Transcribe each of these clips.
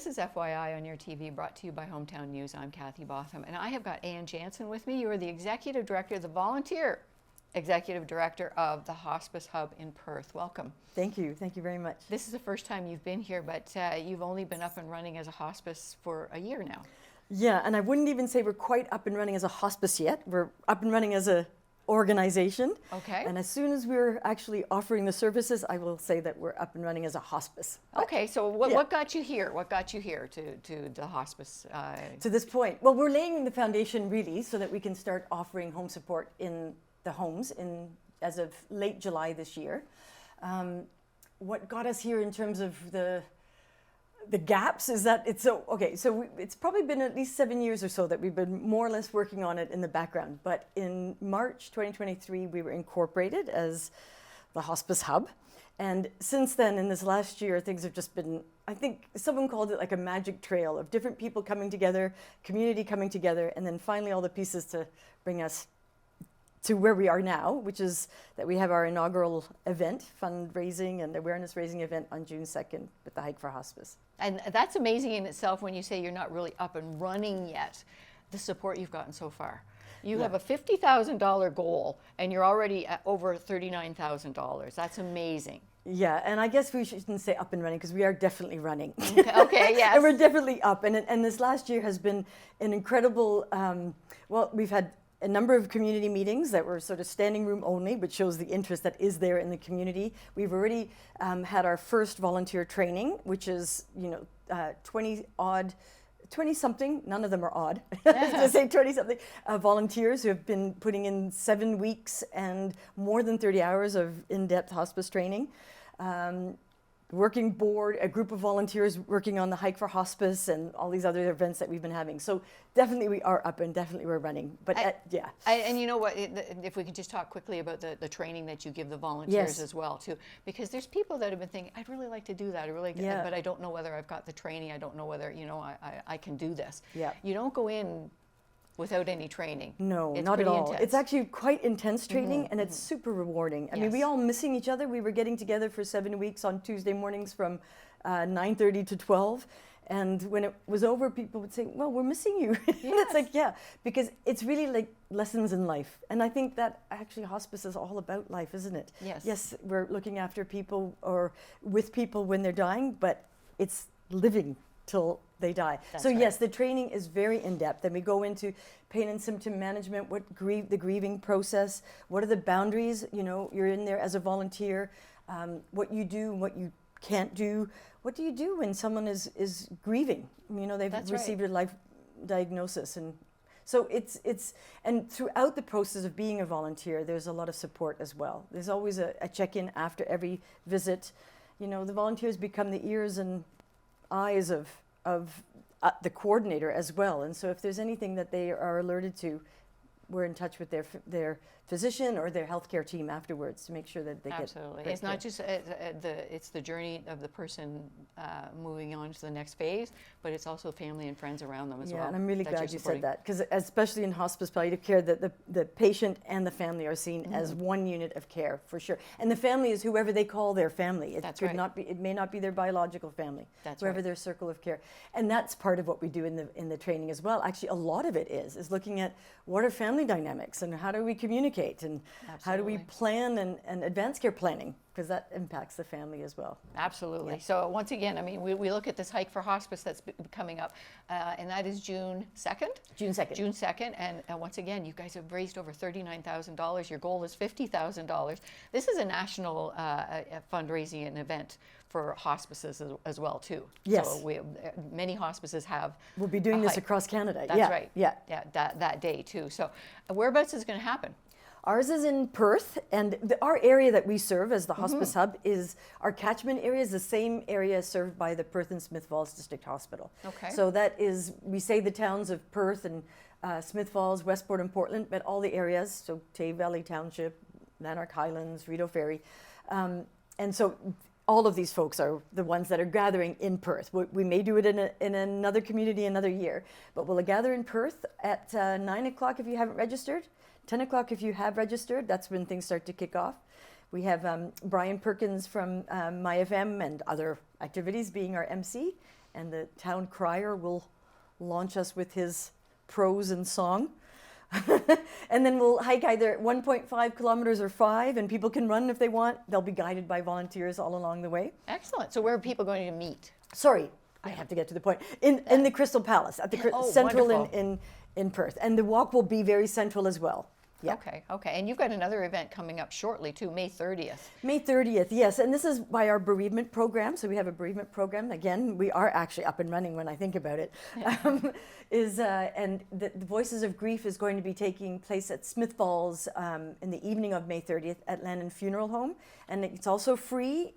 This is FYI on your TV, brought to you by Hometown News. I'm Kathy Botham, and I have got Ann Jansen with me. You are the Executive Director, the volunteer Executive Director of the Hospice Hub in Perth. Welcome. Thank you very much. This is the first time you've been here, but you've only been up and running as a hospice for a year now. Yeah, and I wouldn't even say we're quite up and running as a hospice yet. We're up and running as a organization. Okay. And as soon as we're actually offering the services, I will say that we're up and running as a hospice. Okay, so what got you here? What got you here to the hospice? To this point? Well, we're laying the foundation really so that we can start offering home support in the homes as of late July this year. What got us here in terms of the gaps is that it's it's probably been at least 7 years or so that we've been more or less working on it in the background. But in March 2023, we were incorporated as the Hospice Hub. And since then, in this last year, things have just been, I think someone called it like a magic trail of different people coming together, community coming together, and then finally all the pieces to bring us to where we are now, which is that we have our inaugural event, fundraising and awareness raising event on June 2nd with the Hike for Hospice. And that's amazing in itself when you say you're not really up and running yet, the support you've gotten so far. You have a $50,000 goal and you're already at over $39,000. That's amazing. Yeah, and I guess we shouldn't say up and running because we are definitely running. Okay, yes. And we're definitely up. And this last year has been an incredible, we've had a number of community meetings that were sort of standing room only, which shows the interest that is there in the community. We've already had our first volunteer training, which is 20-something, none of them are odd, to say 20-something volunteers who have been putting in 7 weeks and more than 30 hours of in-depth hospice training. Working board, a group of volunteers working on the Hike for Hospice and all these other events that we've been having. So definitely we are up and definitely we're running. But and you know what, if we could just talk quickly about the training that you give the volunteers as well too, because there's people that have been thinking, I'd really like to do that, but I don't know whether I've got the training, I don't know whether, I can do this. Yeah. You don't go in without any training. No, it's not at all. Intense. It's actually quite intense training and it's super rewarding. I mean, we all missing each other. We were getting together for 7 weeks on Tuesday mornings from 9:30 to 12. And when it was over, people would say, well, we're missing you. And it's like, yeah, because it's really like lessons in life. And I think that actually hospice is all about life, isn't it? Yes. Yes, we're looking after people or with people when they're dying, but it's living till they die. That's so right. Yes, the training is very in-depth, and we go into pain and symptom management, the grieving process, what are the boundaries, you're in there as a volunteer, what you do and what you can't do. What do you do when someone is grieving? They've received a life diagnosis, and so it's and throughout the process of being a volunteer, there's a lot of support as well. There's always a check-in after every visit. The volunteers become the ears and eyes of the coordinator as well, and so if there's anything that they are alerted to, we're in touch with their physician or their healthcare team afterwards to make sure that they Absolutely. get. It's not just it's the journey of the person moving on to the next phase, but it's also family and friends around them as well. Yeah, and I'm really glad you said that, because especially in hospice palliative care, that the patient and the family are seen as one unit of care for sure. And the family is whoever they call their family. It it may not be their biological family. That's whoever their circle of care. And that's part of what we do in the training as well. Actually, a lot of it is looking at what are family dynamics and how do we communicate and how do we plan and advanced care planning, because that impacts the family as well. Absolutely. Yeah. So once again, I mean, we look at this Hike for Hospice that's coming up, and that is June 2nd? June 2nd. June 2nd, and once again, you guys have raised over $39,000. Your goal is $50,000. This is a national fundraising and event for hospices as well, too. Yes. So many hospices have. We'll be doing this across Canada. That's right. Yeah. Yeah, that day, too. So whereabouts is it going to happen? Ours is in Perth, and our area that we serve as the Hospice Hub is, our catchment area is the same area served by the Perth and Smith Falls District Hospital. Okay. So that is, we say the towns of Perth and Smith Falls, Westport and Portland, but all the areas, so Tay Valley Township, Lanark Highlands, Rideau Ferry. And so all of these folks are the ones that are gathering in Perth. We may do it in another community another year, but we'll gather in Perth at 9 o'clock if you haven't registered. 10 o'clock if you have registered. That's when things start to kick off. We have Brian Perkins from MyFM and other activities being our MC. and the town crier will launch us with his prose and song. And then we'll hike either 1.5 kilometers or 5, and people can run if they want. They'll be guided by volunteers all along the way. Excellent. So where are people going to meet? Sorry, I have to get to the point. In the Crystal Palace, at the Central in Perth. And the walk will be very central as well. Yeah. Okay. And you've got another event coming up shortly too, May 30th. May 30th, yes. And this is by our bereavement program. So we have a bereavement program. Again, we are actually up and running when I think about it. And the Voices of Grief is going to be taking place at Smith Falls in the evening of May 30th at Landon Funeral Home. And it's also free.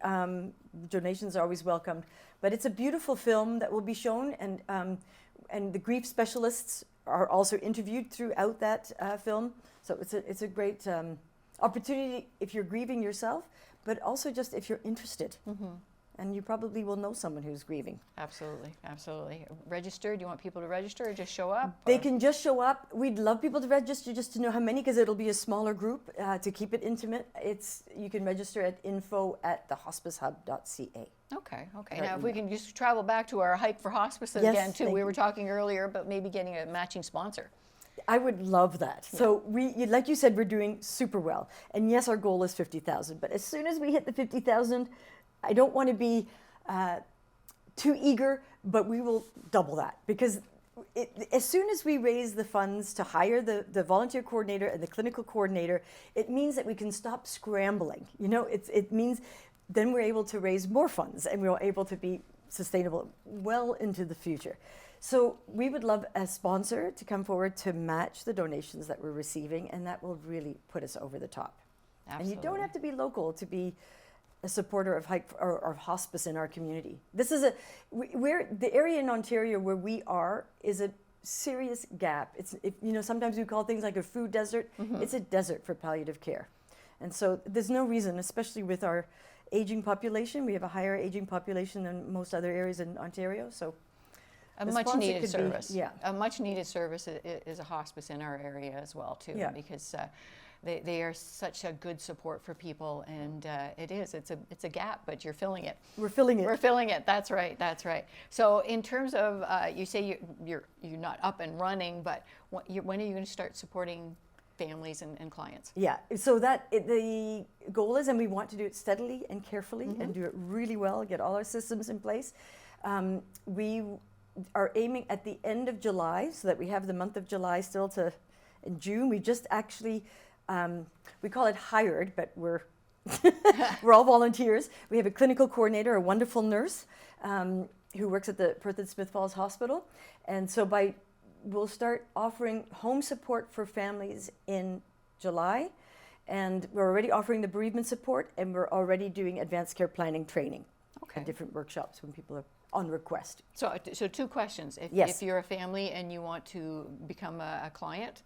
Donations are always welcomed. But it's a beautiful film that will be shown. And the grief specialists are also interviewed throughout that film. So it's a great opportunity if you're grieving yourself, but also just if you're interested. And you probably will know someone who's grieving. Absolutely. Register? Do you want people to register or just show up? They can just show up. We'd love people to register just to know how many, because it'll be a smaller group to keep it intimate. You can register at info@thehospicehub.ca. Okay. Now, if we can just travel back to our Hike for Hospice again, too. We were talking earlier about maybe getting a matching sponsor. I would love that. Yeah. So like you said, we're doing super well. And yes, our goal is 50,000. But as soon as we hit the 50,000, I don't want to be too eager, but we will double that. Because as soon as we raise the funds to hire the volunteer coordinator and the clinical coordinator, it means that we can stop scrambling. It means then we're able to raise more funds and we're able to be sustainable well into the future. So we would love a sponsor to come forward to match the donations that we're receiving, and that will really put us over the top. Absolutely. And you don't have to be local to be a supporter of hike or hospice in our community. This is the area in Ontario where we are is a serious gap. Sometimes we call things like a food desert. It's a desert for palliative care. And so there's no reason, especially with our aging population, we have a higher aging population than most other areas in Ontario. So a much needed service. A much needed service is a hospice in our area as well too, because they are such a good support for people, and it's a gap, but you're filling it. We're filling it. That's right. So in terms of you say you're not up and running, but when are you going to start supporting families and clients? Yeah, so the goal is, and we want to do it steadily and carefully and do it really well, get all our systems in place. We are aiming at the end of July, so that we have the month of July still in June. We just actually, we call it hired, but we're all volunteers. We have a clinical coordinator, a wonderful nurse who works at the Perth and Smith Falls Hospital. And so we'll start offering home support for families in July. And we're already offering the bereavement support, and we're already doing advanced care planning training at different workshops when people are on request. So two questions. If you're a family and you want to become a client,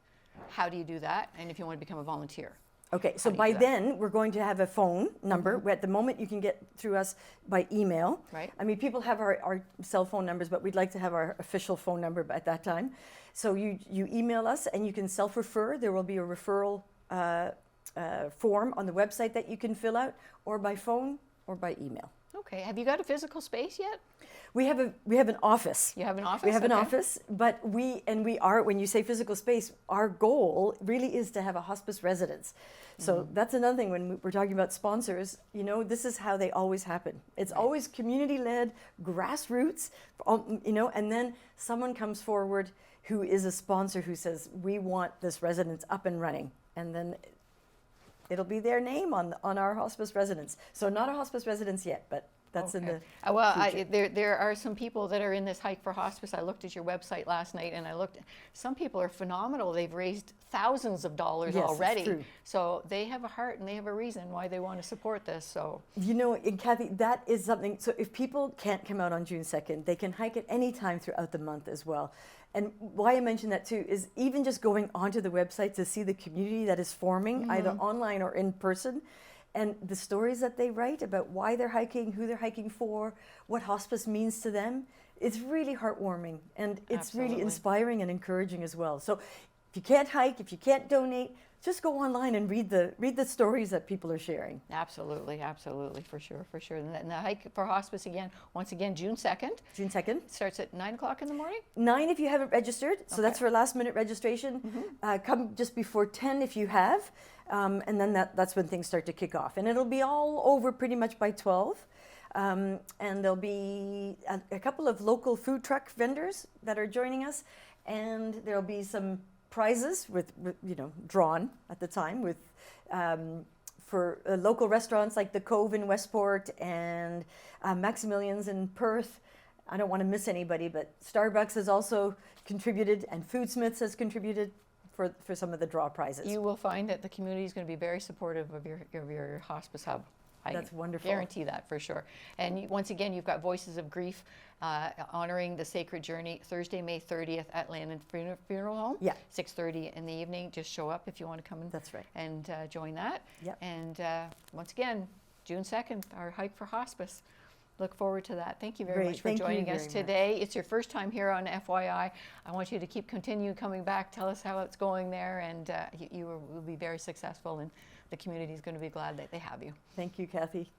how do you do that? And if you want to become a volunteer? Okay, so by then we're going to have a phone number. At the moment you can get through us by email. Right. I mean, people have our cell phone numbers, but we'd like to have our official phone number at that time. So you email us and you can self-refer. There will be a referral form on the website that you can fill out, or by phone or by email. Okay. Have you got a physical space yet? We have an office. You have an office? We have an office, but we are, when you say physical space, our goal really is to have a hospice residence. So that's another thing when we're talking about sponsors, this is how they always happen. It's always community-led, grassroots, and then someone comes forward who is a sponsor who says, we want this residence up and running. And then it'll be their name on our hospice residence. So not a hospice residence yet, but that's in the future. There are some people that are in this Hike for Hospice. I looked at your website last night, and some people are phenomenal. They've raised thousands of dollars already. True. So they have a heart and they have a reason why they want to support this. So and Kathy, that is something. So if people can't come out on June 2nd, they can hike at any time throughout the month as well. And why I mention that too is even just going onto the website to see the community that is forming, either online or in person, and the stories that they write about why they're hiking, who they're hiking for, what hospice means to them, it's really heartwarming, and it's really inspiring and encouraging as well. So if you can't hike, if you can't donate, just go online and read the stories that people are sharing. Absolutely, absolutely, for sure, for sure. And the hike for hospice again, once again, June 2nd. June 2nd. Starts at 9 o'clock in the morning? 9 if you haven't registered, so Okay. that's for last minute registration. Come just before 10 if you have, and then that's when things start to kick off. And it'll be all over pretty much by 12. And there'll be a couple of local food truck vendors that are joining us, and there'll be some prizes with drawn at the time with for local restaurants like the Cove in Westport and Maximilian's in Perth. I don't want to miss anybody, but Starbucks has also contributed, and Foodsmiths has contributed for some of the draw prizes. You will find that the community is going to be very supportive of your Hospice Hub. That's wonderful. Guarantee that for sure. And once again, you've got Voices of Grief honoring the Sacred Journey Thursday, May 30th at Landon Funeral Home. Yeah. 6:30 in the evening. Just show up if you want to come in. That's right. And join that. Yep. And once again, June 2nd, our hike for hospice. Look forward to that. Thank you very much for Thank you joining us very today. It's your first time here on FYI. I want you to continue coming back. Tell us how it's going there, and you will be very successful, and the community is going to be glad that they have you. Thank you, Kathy.